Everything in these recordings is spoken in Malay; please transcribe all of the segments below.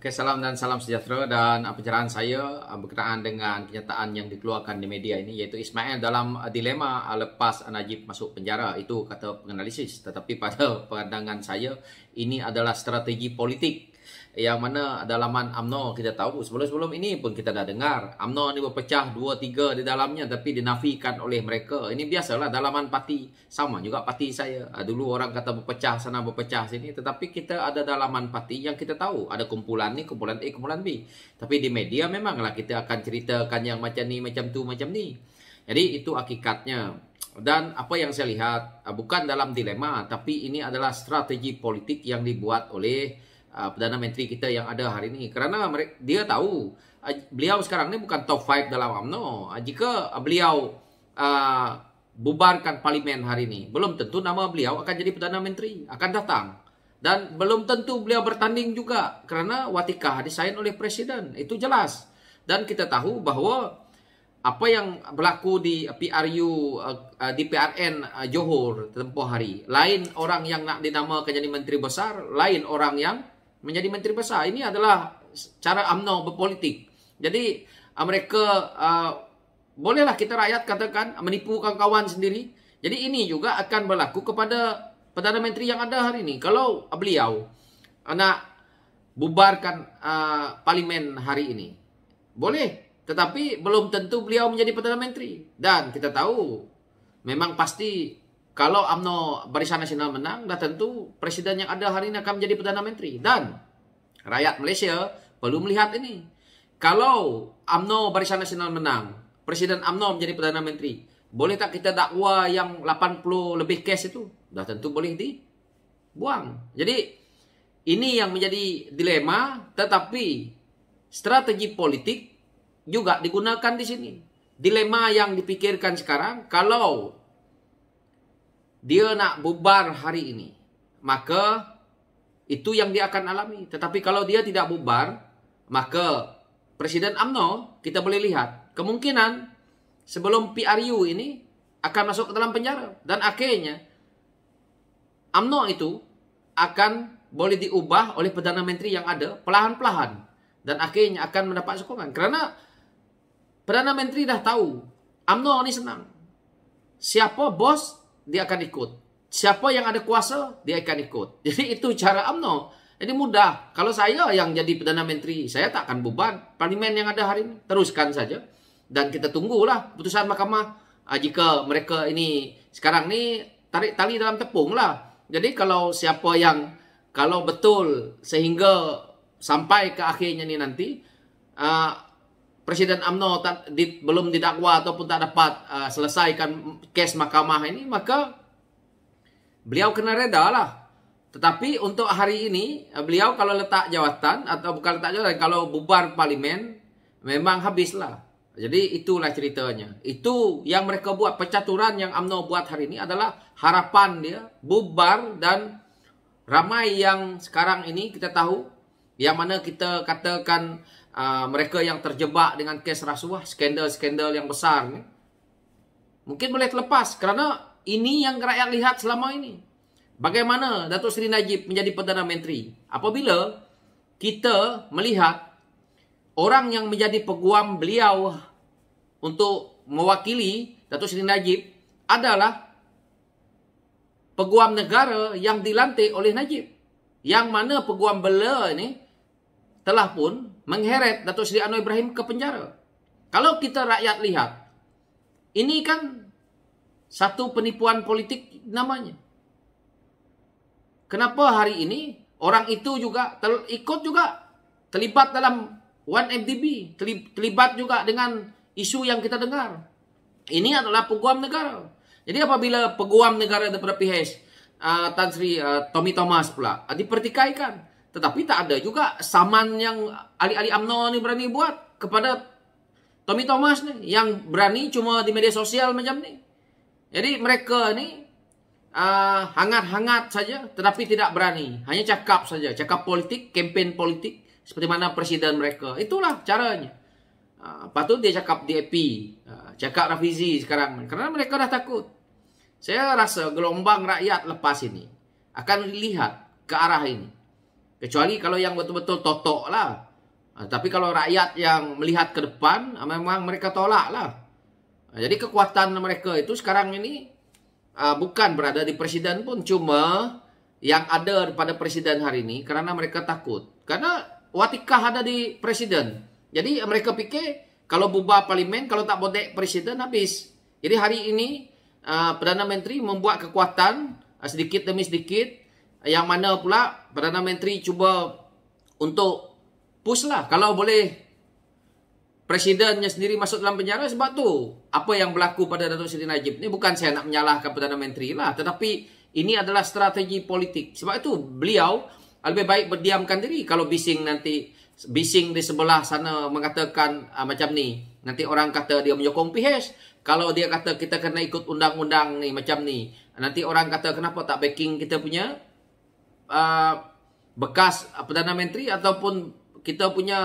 Oke, salam dan salam sejahtera, dan pencerahan saya berkenaan dengan kenyataan yang dikeluarkan di media ini, yaitu Ismail dalam dilema lepas Najib masuk penjara. Itu kata penganalisis, tetapi pada pandangan saya ini adalah strategi politik yang mana dalaman UMNO kita tahu sebelum ini pun kita dah dengar UMNO ni berpecah 2-3 di dalamnya, tapi dinafikan oleh mereka. Ini biasalah dalaman parti, sama juga parti saya. Dulu orang kata berpecah sana berpecah sini, tetapi kita ada dalaman parti yang kita tahu ada kumpulan ni, kumpulan A, kumpulan B. Tapi di media memanglah kita akan ceritakan yang macam ni, macam tu, macam ni. Jadi itu hakikatnya. Dan apa yang saya lihat bukan dalam dilema, tapi ini adalah strategi politik yang dibuat oleh Perdana Menteri kita yang ada hari ini. Kerana dia tahu beliau sekarang ni bukan top 5 dalam UMNO. Jika beliau bubarkan parlimen hari ini, belum tentu nama beliau akan jadi Perdana Menteri, akan datang. Dan belum tentu beliau bertanding juga, kerana watikah disain oleh Presiden. Itu jelas. Dan kita tahu bahawa apa yang berlaku di PRU, di PRN Johor tempoh hari, lain orang yang nak dinamakan jadi Menteri Besar, lain orang yang menjadi Menteri Besar. Ini adalah cara UMNO berpolitik. Jadi mereka bolehlah kita rakyat katakan menipu kawan-kawan sendiri. Jadi ini juga akan berlaku kepada Perdana Menteri yang ada hari ini. Kalau beliau nak bubarkan parlimen hari ini, boleh. Tetapi belum tentu beliau menjadi Perdana Menteri. Dan kita tahu memang pasti kalau UMNO Barisan Nasional menang, dah tentu presiden yang ada hari ini akan menjadi Perdana Menteri. Dan rakyat Malaysia perlu melihat ini. Kalau UMNO Barisan Nasional menang, Presiden UMNO menjadi Perdana Menteri, boleh tak kita dakwa yang 80 lebih kes itu? Dah tentu boleh dibuang. Jadi ini yang menjadi dilema, tetapi strategi politik juga digunakan di sini. Dilema yang dipikirkan sekarang, kalau dia nak bubar hari ini, maka itu yang dia akan alami. Tetapi kalau dia tidak bubar, maka Presiden UMNO kita boleh lihat kemungkinan sebelum PRU ini akan masuk ke dalam penjara. Dan akhirnya UMNO itu akan boleh diubah oleh Perdana Menteri yang ada perlahan-lahan. Dan akhirnya akan mendapat sokongan. Kerana Perdana Menteri dah tahu UMNO ni senang. Siapa bos, dia akan ikut. Siapa yang ada kuasa, dia akan ikut. Jadi itu cara UMNO. Jadi mudah. Kalau saya yang jadi Perdana Menteri, saya tak akan bubar parlimen yang ada hari ini. Teruskan saja. Dan kita tunggulah putusan mahkamah. Jika mereka ini sekarang ni tarik tali dalam tepung lah. Jadi kalau siapa yang, kalau betul sehingga sampai ke akhirnya ni nanti, Presiden UMNO belum didakwa ataupun tak dapat selesaikan kes mahkamah ini, maka beliau kena reda lah. Tetapi untuk hari ini, beliau kalau letak jawatan, atau bukan letak jawatan, kalau bubar parlimen, memang habislah. Jadi itulah ceritanya. Itu yang mereka buat, percaturan yang UMNO buat hari ini adalah harapan dia bubar. Dan ramai yang sekarang ini kita tahu, yang mana kita katakan mereka yang terjebak dengan kes rasuah, skandal-skandal yang besar ni, mungkin boleh terlepas. Kerana ini yang rakyat lihat selama ini. Bagaimana Datuk Seri Najib menjadi Perdana Menteri? Apabila kita melihat orang yang menjadi peguam beliau untuk mewakili Datuk Seri Najib adalah peguam negara yang dilantik oleh Najib. Yang mana peguam beliau ini telah pun mengheret Datuk Seri Anwar Ibrahim ke penjara. Kalau kita rakyat lihat, ini kan satu penipuan politik namanya. Kenapa hari ini orang itu juga ikut juga terlibat dalam 1MDB, terlibat juga dengan isu yang kita dengar. Ini adalah peguam negara. Jadi apabila peguam negara daripada PH Tan Sri Tommy Thomas pula dipertikaikan, tetapi tak ada juga saman yang ahli-ahli UMNO ni berani buat kepada Tommy Thomas ni, yang berani cuma di media sosial macam ni. Jadi mereka ni hangat-hangat saja, tetapi tidak berani. Hanya cakap saja, cakap politik, kempen politik, seperti mana presiden mereka. Itulah caranya. Lepas tu dia cakap DAP, cakap Rafizi sekarang. Kerana mereka dah takut. Saya rasa gelombang rakyat lepas ini akan lihat ke arah ini. Kecuali kalau yang betul-betul totok lah. Tapi kalau rakyat yang melihat ke depan, memang mereka tolak lah. Jadi kekuatan mereka itu sekarang ini bukan berada di presiden pun, cuma yang ada pada presiden hari ini karena mereka takut. Karena watikah ada di presiden. Jadi mereka pikir kalau bubar parlimen, kalau tak bodek presiden, habis. Jadi hari ini Perdana Menteri membuat kekuatan sedikit demi sedikit, yang mana pula Perdana Menteri cuba untuk push lah. Kalau boleh presidennya sendiri masuk dalam penjara, sebab tu apa yang berlaku pada Datuk Seri Najib ni, bukan saya nak menyalahkan Perdana Menteri lah, tetapi ini adalah strategi politik. Sebab itu beliau lebih baik berdiamkan diri. Kalau bising di sebelah sana mengatakan macam ni, nanti orang kata dia menyokong PH. Kalau dia kata kita kena ikut undang-undang ni macam ni, nanti orang kata kenapa tak backing kita punya bekas Perdana Menteri ataupun kita punya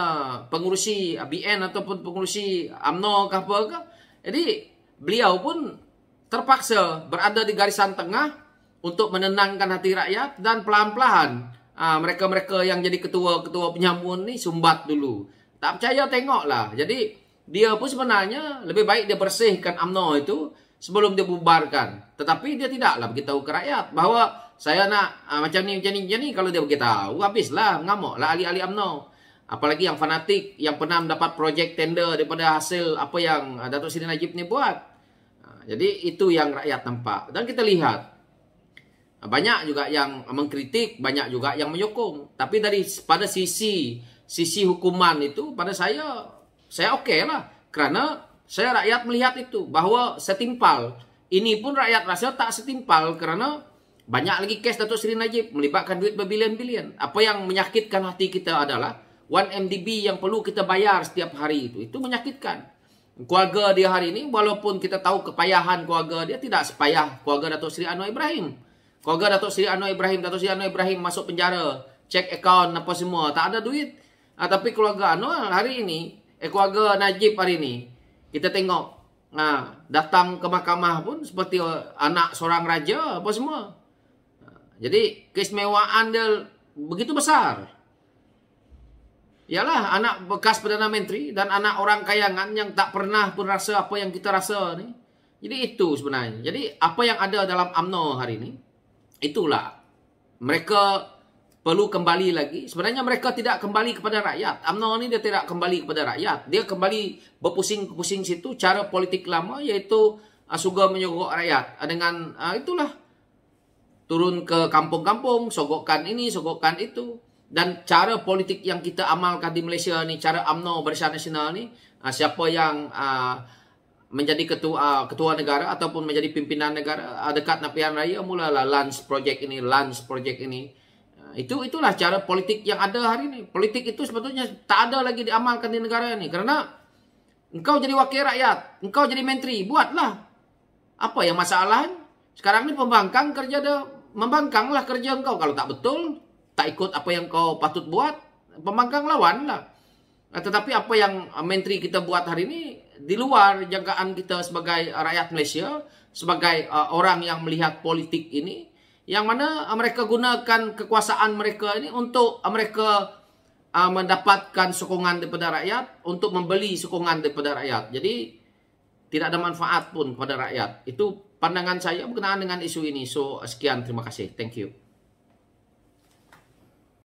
pengurusi BN ataupun pengurusi UMNO ke apa ke. Jadi beliau pun terpaksa berada di garisan tengah untuk menenangkan hati rakyat, dan pelan-pelan mereka-mereka yang jadi ketua-ketua penyambun ni sumbat dulu. Tak percaya, tengoklah. Jadi dia pun sebenarnya lebih baik dia bersihkan UMNO itu sebelum dia bubarkan. Tetapi dia tidaklah beritahu ke rakyat bahawa saya nak macam ni. Kalau dia beritahu, habislah, ngamuklah ahli-ahli UMNO. Apalagi yang fanatik, yang pernah mendapat projek tender daripada hasil apa yang Datuk Seri Najib ni buat. Jadi itu yang rakyat nampak. Dan kita lihat, banyak juga yang mengkritik, banyak juga yang menyokong. Tapi pada sisi hukuman itu, pada saya okey lah. Kerana saya rakyat melihat itu, bahawa setimpal. Ini pun rakyat rasa tak setimpal kerana banyak lagi kes Datuk Seri Najib melibatkan duit berbilion-bilion. Apa yang menyakitkan hati kita adalah 1 MDB yang perlu kita bayar setiap hari itu menyakitkan. Keluarga dia hari ini, walaupun kita tahu kepayahan keluarga dia, tidak sepayah keluarga Datuk Seri Anwar Ibrahim. Keluarga Datuk Seri Anwar Ibrahim masuk penjara, cek akaun apa semua, tak ada duit. Tapi keluarga Anwar hari ini, keluarga Najib hari ini, kita tengok datang ke mahkamah pun seperti anak seorang raja apa semua. Jadi keistimewaan dia begitu besar. Ialah anak bekas Perdana Menteri dan anak orang kayangan yang tak pernah pun rasa apa yang kita rasa ni. Jadi itu sebenarnya. Jadi apa yang ada dalam UMNO hari ini, itulah. Mereka perlu kembali lagi. Sebenarnya mereka tidak kembali kepada rakyat. UMNO ni dia tidak kembali kepada rakyat. Dia kembali berpusing-pusing situ cara politik lama, iaitu suga menyogok rakyat. Dengan itulah. Turun ke kampung-kampung, sogokkan ini, sogokkan itu. Dan cara politik yang kita amalkan di Malaysia ni, cara UMNO Barisan Nasional ni, siapa yang menjadi ketua negara ataupun menjadi pimpinan negara dekat nak pilihan raya, mulalah lunch project ini. Itulah cara politik yang ada hari ini. Politik itu sebetulnya tak ada lagi diamalkan di negara ini. Kerana engkau jadi wakil rakyat, engkau jadi menteri, buatlah. Apa yang masalah? Sekarang ni pembangkang kerja dia, membangkanglah kerja engkau. Kalau tak betul, tak ikut apa yang kau patut buat, pembangkang lawanlah. Tetapi apa yang menteri kita buat hari ini, di luar jangkaan kita sebagai rakyat Malaysia, sebagai orang yang melihat politik ini, yang mana mereka gunakan kekuasaan mereka ini untuk mereka mendapatkan sokongan daripada rakyat, untuk membeli sokongan daripada rakyat. Jadi tidak ada manfaat pun kepada rakyat. Itu pandangan saya berkenaan dengan isu ini. So sekian, terima kasih. Thank you.